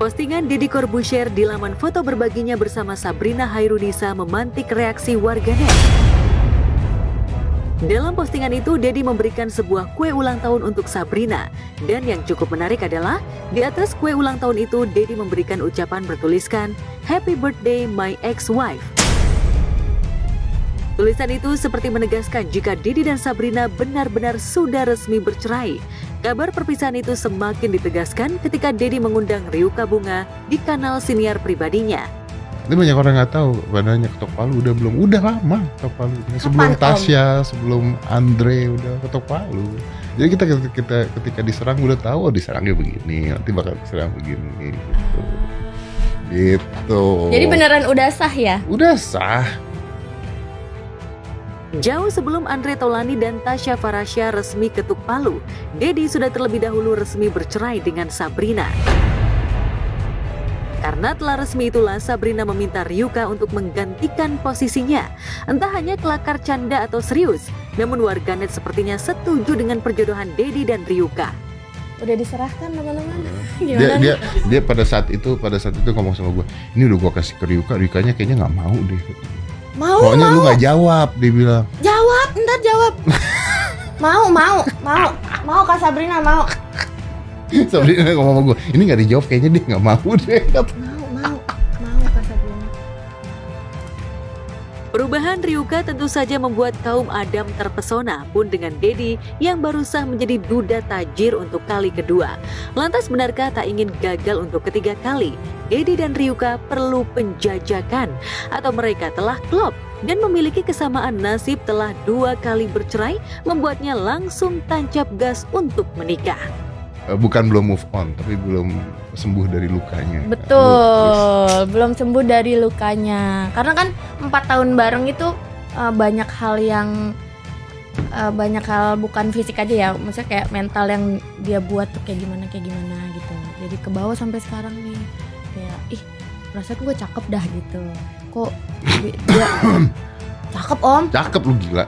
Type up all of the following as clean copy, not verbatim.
Postingan Deddy Corbuzier di laman foto berbaginya bersama Sabrina Hairunisa memantik reaksi warganet. Dalam postingan itu, Deddy memberikan sebuah kue ulang tahun untuk Sabrina. Dan yang cukup menarik adalah, di atas kue ulang tahun itu, Deddy memberikan ucapan bertuliskan, "Happy birthday my ex-wife." Tulisan itu seperti menegaskan jika Deddy dan Sabrina benar-benar sudah resmi bercerai. Kabar perpisahan itu semakin ditegaskan ketika Deddy mengundang Ryuka Bunga di kanal siniar pribadinya. Ini banyak orang nggak tahu, badannya ketok palu udah lama ketok palu. Sebelum Tasya, sebelum Andre udah ketok palu. Jadi kita ketika diserang udah tahu, oh diserangnya begini, nanti bakal diserang begini gitu. Gitu. Jadi beneran udah sah ya? Udah sah. Jauh sebelum Andre Taulany dan Tasya Farasya resmi ketuk palu, Deddy sudah terlebih dahulu resmi bercerai dengan Sabrina. Karena telah resmi itulah Sabrina meminta Ryuka untuk menggantikan posisinya. Entah hanya kelakar canda atau serius, namun warganet sepertinya setuju dengan perjodohan Deddy dan Ryuka. Udah diserahkan teman-teman. Dia pada saat itu ngomong sama gue, ini udah gue kasih ke Ryuka, Ryukanya kayaknya nggak mau deh. Pokoknya lu gak jawab, dia bilang. Jawab, ntar jawab. Mau Kak Sabrina, mau. Sabrina ngomong sama gue, ini gak dijawab kayaknya dia gak mau deh. Mau Kak Sabrina. Perubahan Ryuka tentu saja membuat kaum Adam terpesona pun dengan Deddy yang baru sah menjadi duda tajir untuk kali kedua. Lantas benarkah tak ingin gagal untuk ketiga kali? Deddy dan Ryuka perlu penjajakan atau mereka telah klop dan memiliki kesamaan nasib telah 2 kali bercerai membuatnya langsung tancap gas untuk menikah. Bukan belum move on, tapi belum sembuh dari lukanya. Betul, belum sembuh dari lukanya. Karena kan 4 tahun bareng itu banyak hal bukan fisik aja ya, maksudnya kayak mental yang dia buat tuh kayak gimana gitu. Jadi ke bawah sampai sekarang nih, kayak perasaan gue cakep dah gitu. Kok dia cakep om? Cakep lu gila.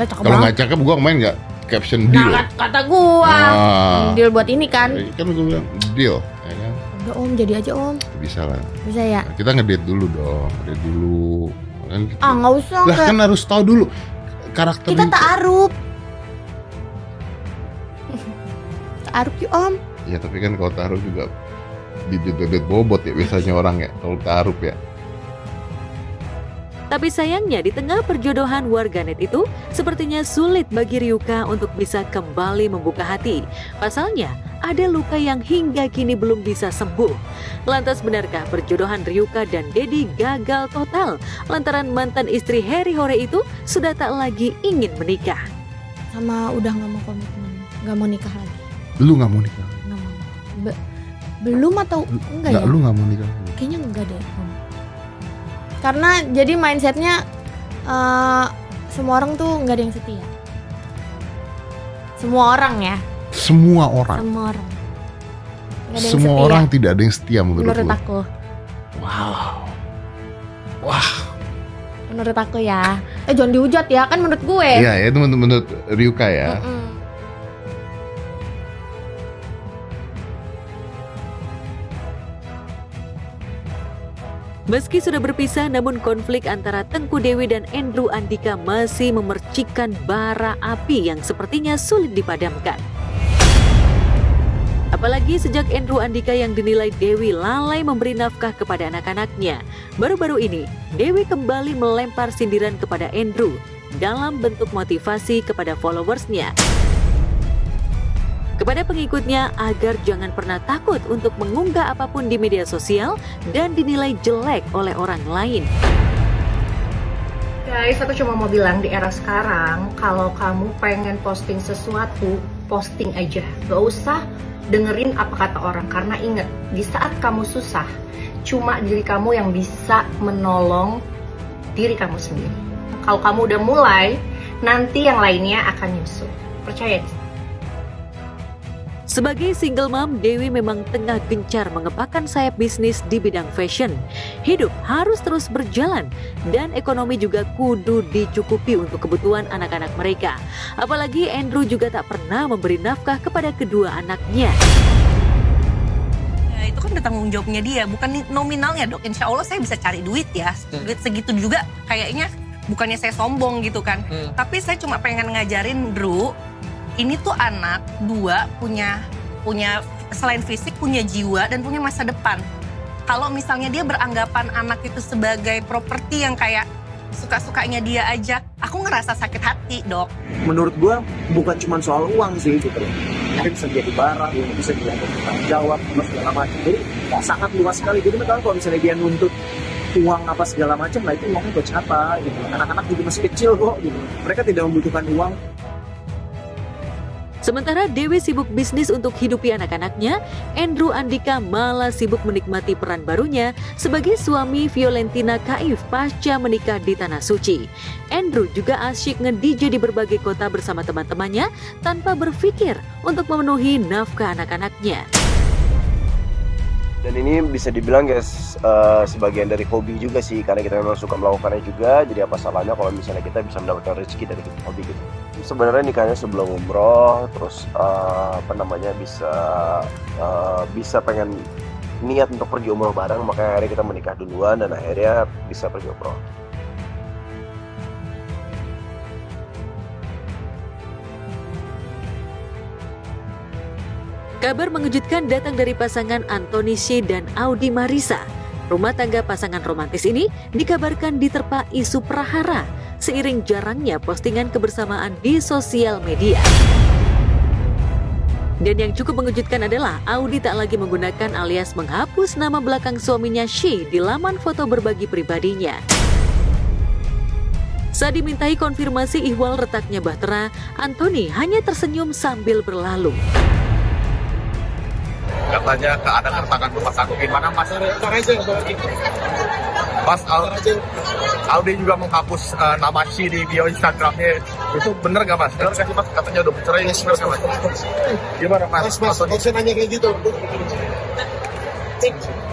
Cakep. Kalau nggak cakep gue main nggak? Caption deal. Nah, kata gua deal buat ini kan. Kan gue bilang deal, ya kan? Udah om, jadi aja om. Bisa lah. Bisa ya. Nah, kita ngedate dulu dong, Kan gitu. Nggak usah. Lah kan harus tahu dulu karakter. Kita ta'aruf. Ta'aruf yuk om. Ya tapi kan kalau ta'aruf juga bibit-bibit bobot ya biasanya orang ya kalau ta'aruf ya. Tapi sayangnya di tengah perjodohan warganet itu, sepertinya sulit bagi Ryuka untuk bisa kembali membuka hati. Pasalnya, ada luka yang hingga kini belum bisa sembuh. Lantas benarkah perjodohan Ryuka dan Deddy gagal total lantaran mantan istri Harry Hore itu sudah tak lagi ingin menikah? Sama udah gak mau komitmen, gak mau nikah lagi. Lu gak mau nikah? Gak mau. Belum atau enggak ya? Lu gak mau nikah? Kayaknya enggak deh. Karena jadi mindsetnya semua orang tuh nggak ada yang setia. Semua orang ya. Semua orang. Semua orang tidak ada yang setia menurut aku. Wow. Menurut aku ya. Jangan dihujat ya, kan menurut gue. Iya, itu menurut Ryuka ya. Meski sudah berpisah, namun konflik antara Tengku Dewi dan Andrew Andika masih memercikkan bara api yang sepertinya sulit dipadamkan. Apalagi sejak Andrew Andika yang dinilai Dewi lalai memberi nafkah kepada anak-anaknya. Baru-baru ini, Dewi kembali melempar sindiran kepada Andrew dalam bentuk motivasi kepada followersnya. Kepada pengikutnya agar jangan pernah takut untuk mengunggah apapun di media sosial dan dinilai jelek oleh orang lain. Guys, aku cuma mau bilang di era sekarang, kalau kamu pengen posting sesuatu, posting aja. Gak usah dengerin apa kata orang, karena inget, di saat kamu susah, cuma diri kamu yang bisa menolong diri kamu sendiri. Kalau kamu udah mulai, nanti yang lainnya akan nyusul. Percaya. Sebagai single mom, Dewi memang tengah gencar mengepakkan sayap bisnis di bidang fashion. Hidup harus terus berjalan dan ekonomi juga kudu dicukupi untuk kebutuhan anak-anak mereka. Apalagi Andrew juga tak pernah memberi nafkah kepada kedua anaknya. itu kan udah tanggung jawabnya dia, bukan nominalnya dok. Insya Allah saya bisa cari duit ya, duit segitu juga kayaknya bukannya saya sombong gitu kan. Tapi saya cuma pengen ngajarin Drew, ini tuh anak dua punya selain fisik punya jiwa dan punya masa depan. Kalau misalnya dia beranggapan anak itu sebagai properti yang kayak suka-sukanya dia aja, aku ngerasa sakit hati dok. Menurut gua bukan cuma soal uang sih gitu. Tapi bisa jadi barang, bisa dilakukan tanggung jawab, segala macam. Jadi sangat luas sekali. Jadi kalau misalnya dia nuntut uang apa segala macam, lah itu uangnya buat siapa gitu. Anak-anak juga masih kecil kok gitu. Mereka tidak membutuhkan uang. Sementara Dewi sibuk bisnis untuk hidupi anak-anaknya, Andrew Andika malah sibuk menikmati peran barunya sebagai suami Violentina Kaif pasca menikah di Tanah Suci. Andrew juga asyik nge-DJ di berbagai kota bersama teman-temannya tanpa berpikir untuk memenuhi nafkah anak-anaknya. Dan ini bisa dibilang guys, sebagian dari hobi juga sih, karena kita memang suka melakukannya juga. Jadi apa salahnya kalau misalnya kita bisa mendapatkan rezeki dari hobi gitu. Sebenarnya nikahnya sebelum umroh, terus bisa pengen niat untuk pergi umroh bareng, makanya akhirnya kita menikah duluan dan akhirnya bisa pergi umroh. Kabar mengejutkan datang dari pasangan Anthony Shea dan Audi Marisa. Rumah tangga pasangan romantis ini dikabarkan diterpa isu prahara seiring jarangnya postingan kebersamaan di sosial media. Dan yang cukup mengejutkan adalah Audi tak lagi menggunakan alias menghapus nama belakang suaminya Shea di laman foto berbagi pribadinya. Saat dimintai konfirmasi ihwal retaknya Bahtera, Anthony hanya tersenyum sambil berlalu. Katanya ada keretakan rumah sakit gimana mas? Mas Audi juga menghapus nama Shi di bio Instagramnya, itu bener gak mas? Bener gak sih mas? Katanya udah bercerai, bener gak mas? Gimana mas? Mas nanya kayak gitu.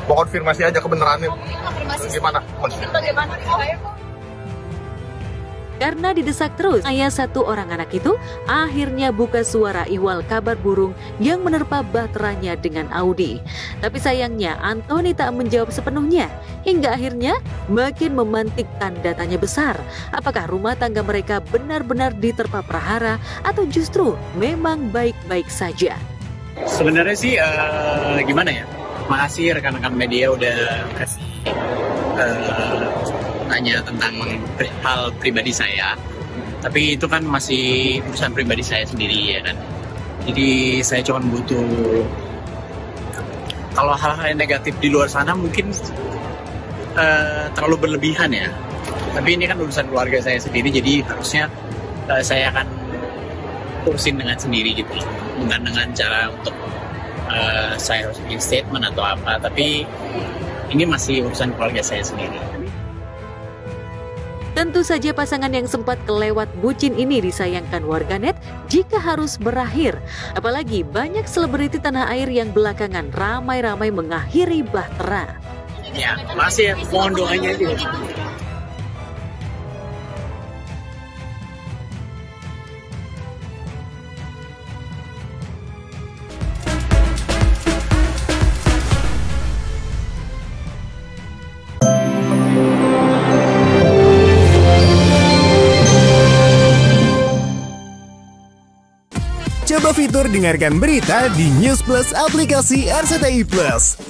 Mau konfirmasi aja kebenarannya. Gimana? Karena didesak terus, ayah satu orang anak itu akhirnya buka suara ihwal kabar burung yang menerpa bahteranya dengan Audi. Tapi sayangnya Anthony tak menjawab sepenuhnya, hingga akhirnya makin memantik tanda tanya besar. Apakah rumah tangga mereka benar-benar diterpa prahara atau justru memang baik-baik saja? Sebenarnya sih gimana ya? Makasih rekan-rekan media udah kasih tanya tentang hal pribadi saya, tapi itu kan masih urusan pribadi saya sendiri ya kan. Jadi saya cuma butuh, kalau hal-hal yang negatif di luar sana mungkin terlalu berlebihan ya, tapi ini kan urusan keluarga saya sendiri, jadi harusnya saya akan urusin dengan sendiri gitu, bukan dengan cara untuk saya harus bikin statement atau apa, tapi ini masih urusan keluarga saya sendiri. Tentu saja pasangan yang sempat kelewat bucin ini disayangkan warganet jika harus berakhir. Apalagi banyak selebriti tanah air yang belakangan ramai-ramai mengakhiri Bahtera. Ya, masih mohon doanya juga. Coba fitur dengarkan berita di News Plus aplikasi RCTI Plus.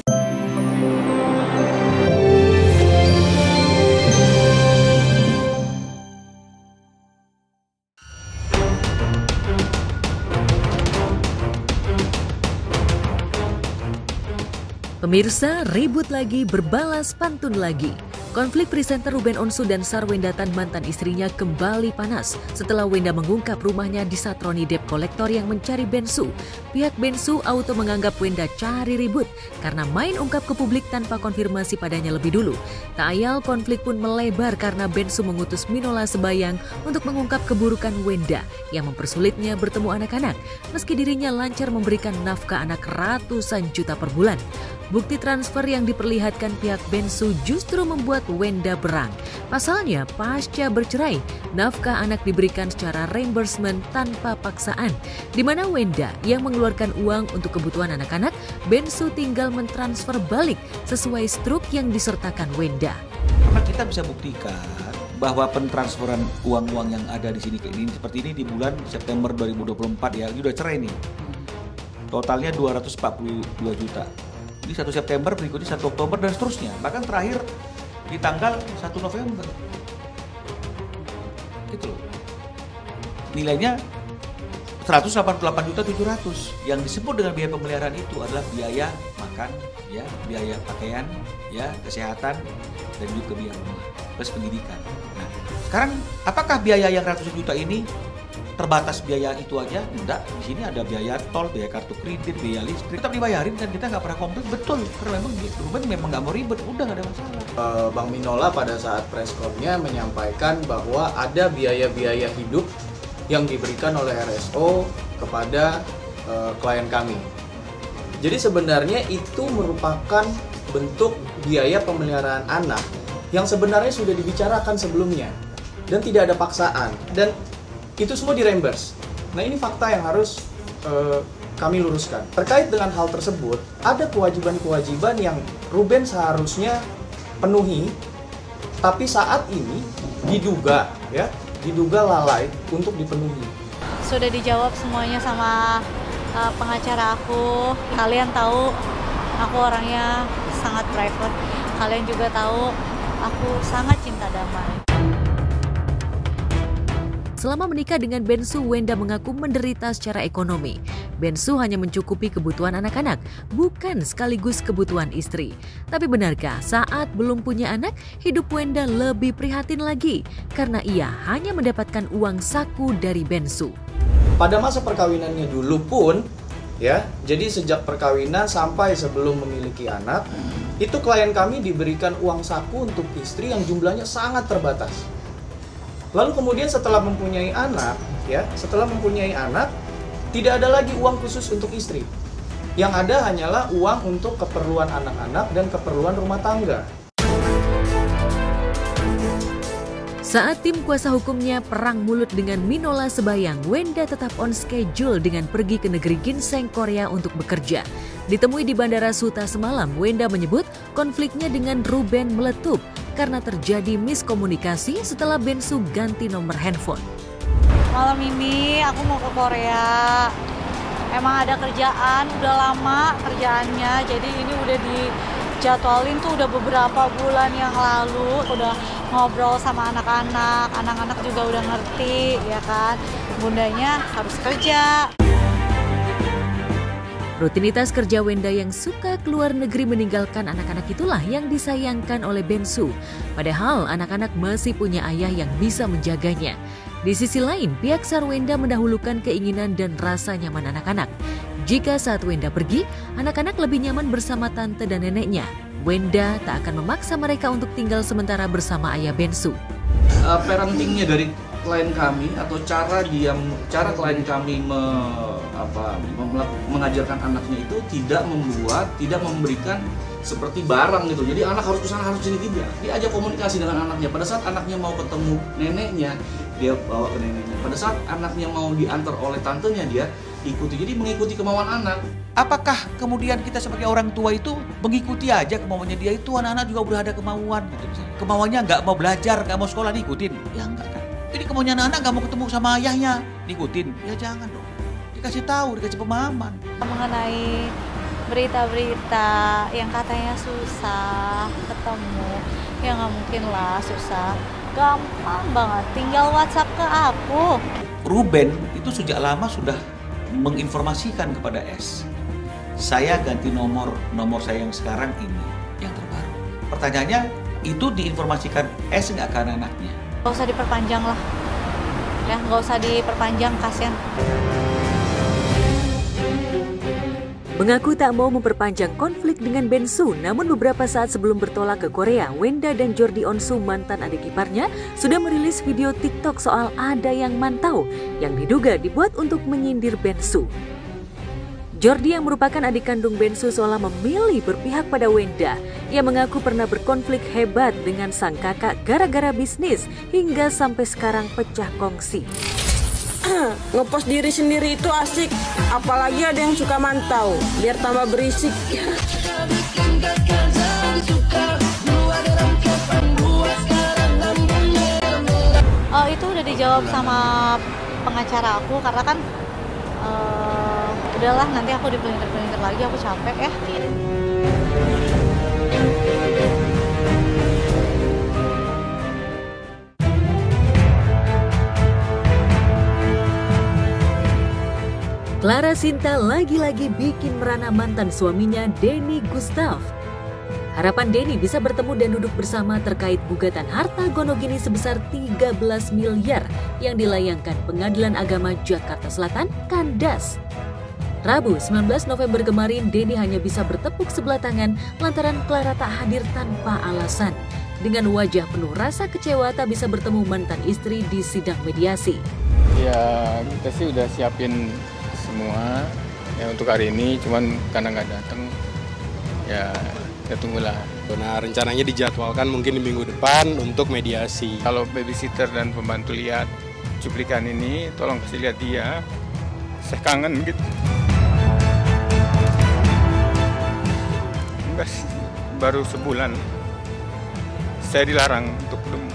Pemirsa, ribut lagi, berbalas pantun lagi. Konflik presenter Ruben Onsu dan Sarwendatan mantan istrinya kembali panas setelah Wenda mengungkap rumahnya disatroni debt kolektor yang mencari Bensu. Pihak Bensu auto menganggap Wenda cari ribut karena main ungkap ke publik tanpa konfirmasi padanya lebih dulu. Tak ayal konflik pun melebar karena Bensu mengutus Minola Sebayang untuk mengungkap keburukan Wenda yang mempersulitnya bertemu anak-anak meski dirinya lancar memberikan nafkah anak ratusan juta per bulan. Bukti transfer yang diperlihatkan pihak Bensu justru membuat Wenda berang. Pasalnya, pasca bercerai, nafkah anak diberikan secara reimbursement tanpa paksaan, di mana Wenda yang mengeluarkan uang untuk kebutuhan anak-anak, Bensu tinggal mentransfer balik sesuai struk yang disertakan Wenda. Karena kita bisa buktikan bahwa pentransferan uang-uang yang ada di sini ini seperti ini di bulan September 2024 ya, ini udah cerai nih. Totalnya 242 juta. Di 1 September, berikutnya 1 Oktober dan seterusnya. Bahkan terakhir di tanggal 1 November. Gitu loh. Nilainya 188.700.000. Yang disebut dengan biaya pemeliharaan itu adalah biaya makan, ya, biaya pakaian, ya, kesehatan, dan juga biaya rumah, plus pendidikan. Nah, sekarang apakah biaya yang ratusan juta ini terbatas biaya itu aja? Enggak, di sini ada biaya tol, biaya kartu kredit, biaya listrik, tetap dibayarin kan, kita nggak pernah komplain. Betul, karena memang Ruben memang nggak mau ribet, udah nggak ada masalah. Bang Minola pada saat press con-nya menyampaikan bahwa ada biaya-biaya hidup yang diberikan oleh RSO kepada klien kami. Jadi sebenarnya itu merupakan bentuk biaya pemeliharaan anak yang sebenarnya sudah dibicarakan sebelumnya dan tidak ada paksaan, dan itu semua di-reimburse. Nah, ini fakta yang harus kami luruskan. Terkait dengan hal tersebut, ada kewajiban-kewajiban yang Ruben seharusnya penuhi, tapi saat ini diduga lalai untuk dipenuhi. Sudah dijawab semuanya sama pengacara aku. Kalian tahu aku orangnya sangat private. Kalian juga tahu aku sangat cinta damai. Selama menikah dengan Bensu, Wenda mengaku menderita secara ekonomi. Bensu hanya mencukupi kebutuhan anak-anak, bukan sekaligus kebutuhan istri. Tapi benarkah saat belum punya anak, hidup Wenda lebih prihatin lagi? Karena ia hanya mendapatkan uang saku dari Bensu. Pada masa perkawinannya dulu pun, ya, jadi sejak perkawinan sampai sebelum memiliki anak, itu klien kami diberikan uang saku untuk istri yang jumlahnya sangat terbatas. Lalu kemudian setelah mempunyai anak, tidak ada lagi uang khusus untuk istri. Yang ada hanyalah uang untuk keperluan anak-anak dan keperluan rumah tangga. Saat tim kuasa hukumnya perang mulut dengan Minola Sebayang, Wenda tetap on schedule dengan pergi ke negeri ginseng Korea untuk bekerja. Ditemui di Bandara Suta semalam, Wenda menyebut konfliknya dengan Ruben meletup karena terjadi miskomunikasi setelah Bensu ganti nomor handphone. Malam ini aku mau ke Korea. Emang ada kerjaan, udah lama kerjaannya, jadi ini udah dijadwalin tuh udah beberapa bulan yang lalu. Udah ngobrol sama anak-anak, anak-anak juga udah ngerti, ya kan, bundanya harus kerja. Rutinitas kerja Wenda yang suka keluar negeri meninggalkan anak-anak itulah yang disayangkan oleh Bensu. Padahal anak-anak masih punya ayah yang bisa menjaganya. Di sisi lain, pihak SAR Wenda mendahulukan keinginan dan rasa nyaman anak-anak. Jika saat Wenda pergi, anak-anak lebih nyaman bersama tante dan neneknya. Wenda tak akan memaksa mereka untuk tinggal sementara bersama ayah Bensu. Parentingnya dari klien kami atau cara klien kami mengajarkan anaknya itu tidak memberikan seperti barang gitu. Jadi anak harus kesana, harus sini, tidak. Dia ajak komunikasi dengan anaknya. Pada saat anaknya mau ketemu neneknya, dia bawa ke neneknya. Pada saat anaknya mau diantar oleh tantenya, dia ikuti. Jadi mengikuti kemauan anak. Apakah kemudian kita sebagai orang tua itu mengikuti aja kemauannya dia itu? Anak-anak juga udah ada kemauan gitu misalnya. Kemauannya nggak mau belajar, nggak mau sekolah, diikutin. Ya enggak kan. Jadi kemauannya anak-anak nggak mau ketemu sama ayahnya, diikutin. Ya jangan dong. Dikasih tahu, dikasih pemahaman. Mengenai berita-berita yang katanya susah ketemu, ya nggak mungkin lah susah. Gampang banget, tinggal WhatsApp ke aku. Ruben itu sejak lama sudah menginformasikan kepada S. Saya ganti nomor saya yang sekarang ini, yang terbaru. Pertanyaannya, itu diinformasikan S nggak ke anaknya? Nggak usah diperpanjang lah, ya nggak usah diperpanjang, kasihan. Mengaku tak mau memperpanjang konflik dengan Bensu, namun beberapa saat sebelum bertolak ke Korea, Wenda dan Jordi Onsu, mantan adik iparnya, sudah merilis video TikTok soal ada yang mantau yang diduga dibuat untuk menyindir Bensu. Jordi yang merupakan adik kandung Bensu seolah memilih berpihak pada Wenda. Ia mengaku pernah berkonflik hebat dengan sang kakak gara-gara bisnis hingga sampai sekarang pecah kongsi. Ngepost diri sendiri itu asik, apalagi ada yang suka mantau, biar tambah berisik. Oh, itu udah dijawab sama pengacara aku karena kan udahlah nanti aku dipelintir-pelintir lagi, aku capek ya. Clara Sinta lagi-lagi bikin merana mantan suaminya Denny Gustav. Harapan Denny bisa bertemu dan duduk bersama terkait gugatan harta gonogini sebesar 13 miliar yang dilayangkan Pengadilan Agama Jakarta Selatan, Kandas. Rabu 19 November kemarin, Denny hanya bisa bertepuk sebelah tangan lantaran Clara tak hadir tanpa alasan. Dengan wajah penuh rasa kecewa tak bisa bertemu mantan istri di sidang mediasi. Ya, kita sih udah siapin semua ya untuk hari ini, cuman karena nggak datang ya kita tunggulah. Nah, rencananya dijadwalkan mungkin di minggu depan untuk mediasi. Kalau babysitter dan pembantu lihat cuplikan ini, tolong kasih lihat dia, saya kangen gitu. Enggak, baru sebulan saya dilarang untuk ketemu.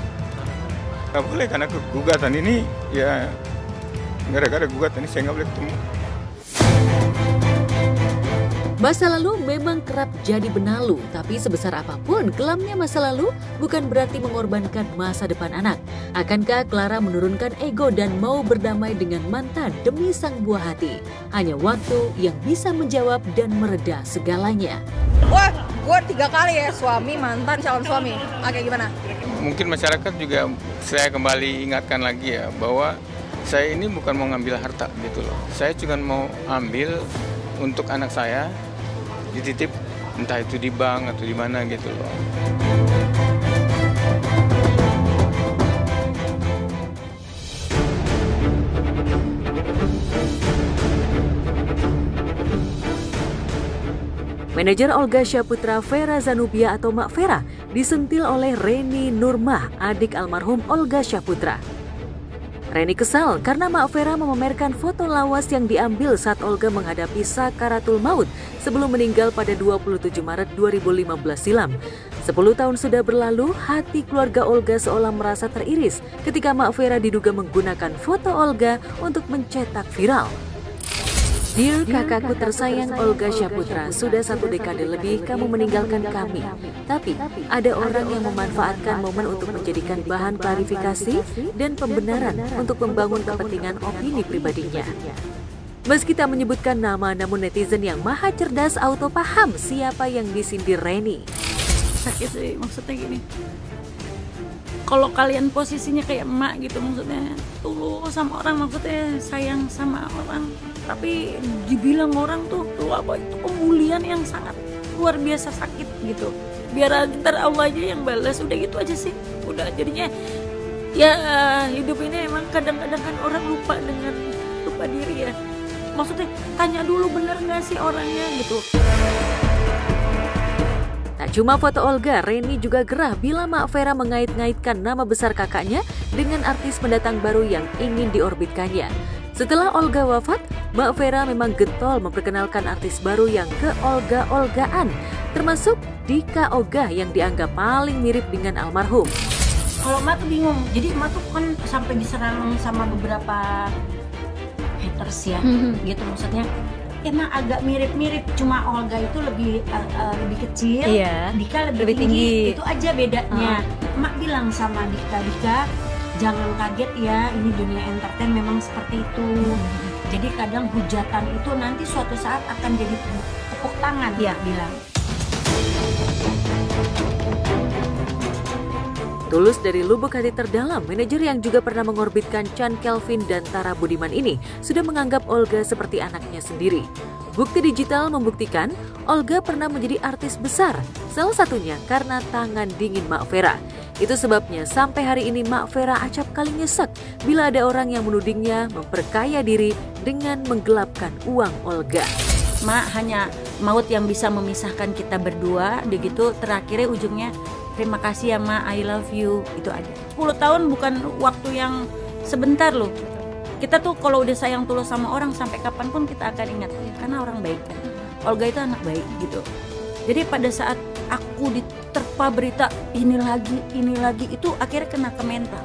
Nggak boleh karena gugatan ini ya, gara-gara gugatan ini saya nggak boleh ketemu. Masa lalu memang kerap jadi benalu, tapi sebesar apapun kelamnya masa lalu bukan berarti mengorbankan masa depan anak. Akankah Clara menurunkan ego dan mau berdamai dengan mantan demi sang buah hati? Hanya waktu yang bisa menjawab dan mereda segalanya. Wah, gue 3 kali ya suami, mantan, calon suami. Oke, gimana? Mungkin masyarakat juga saya kembali ingatkan lagi ya, bahwa saya ini bukan mau ngambil harta gitu loh. Saya cuma mau ambil untuk anak saya, dititip entah itu di bank atau di mana gitu loh. Manajer Olga Syaputra, Vera Zanubia atau Mak Vera, disentil oleh Reni Nurmah, adik almarhum Olga Syaputra. Reni kesal karena Mak Vera memamerkan foto lawas yang diambil saat Olga menghadapi sakaratul maut sebelum meninggal pada 27 Maret 2015 silam. 10 tahun sudah berlalu, hati keluarga Olga seolah merasa teriris ketika Mak Vera diduga menggunakan foto Olga untuk mencetak viral. Dear kakakku tersayang Olga Syaputra, sudah 1 dekade lebih kamu meninggalkan kami. Tapi ada orang yang memanfaatkan momen untuk menjadikan bahan klarifikasi dan pembenaran untuk membangun kepentingan opini pribadinya. Meski tak menyebutkan nama, namun netizen yang maha cerdas auto paham siapa yang disindir Reni. Sakit sih, maksudnya gini. Kalau kalian posisinya kayak emak gitu, maksudnya tulus sama orang, maksudnya sayang sama orang, tapi dibilang orang tuh lu apa itu pembulian yang sangat luar biasa sakit gitu. Biar ntar Allah aja yang balas, udah gitu aja sih. Udah jadinya ya hidup ini emang kadang-kadang kan orang lupa diri ya. Maksudnya tanya dulu bener nggak sih orangnya gitu. Tak cuma foto Olga, Reni juga gerah bila Mak Vera mengait-ngaitkan nama besar kakaknya dengan artis pendatang baru yang ingin diorbitkannya. Setelah Olga wafat, Mak Vera memang getol memperkenalkan artis baru yang ke-Olga-Olgaan, termasuk Dika Oga yang dianggap paling mirip dengan almarhum. Kalau Mak tuh bingung, jadi Mak tuh kan sampai diserang sama beberapa haters ya, gitu maksudnya. Emang agak mirip-mirip, cuma Olga itu lebih kecil, iya, Dika lebih tinggi. Itu aja bedanya. Mak bilang sama Dika, jangan kaget ya, ini dunia entertain memang seperti itu. Jadi kadang hujatan itu nanti suatu saat akan jadi tepuk tangan, ya bilang. Tulus dari lubuk hati terdalam, manajer yang juga pernah mengorbitkan Chan Kelvin dan Tara Budiman ini sudah menganggap Olga seperti anaknya sendiri. Bukti digital membuktikan Olga pernah menjadi artis besar, salah satunya karena tangan dingin Mak Vera. Itu sebabnya sampai hari ini Mak Vera acap kali nyesek bila ada orang yang menudingnya memperkaya diri dengan menggelapkan uang Olga. Ma, hanya maut yang bisa memisahkan kita berdua. Begitu terakhirnya ujungnya terima kasih ya Ma, I love you. Itu aja. 10 tahun bukan waktu yang sebentar loh. Kita tuh kalau udah sayang tulus sama orang sampai kapanpun kita akan ingat karena orang baik kan. Olga itu anak baik gitu. Jadi pada saat aku diterpa berita ini lagi itu akhirnya kena ke mental.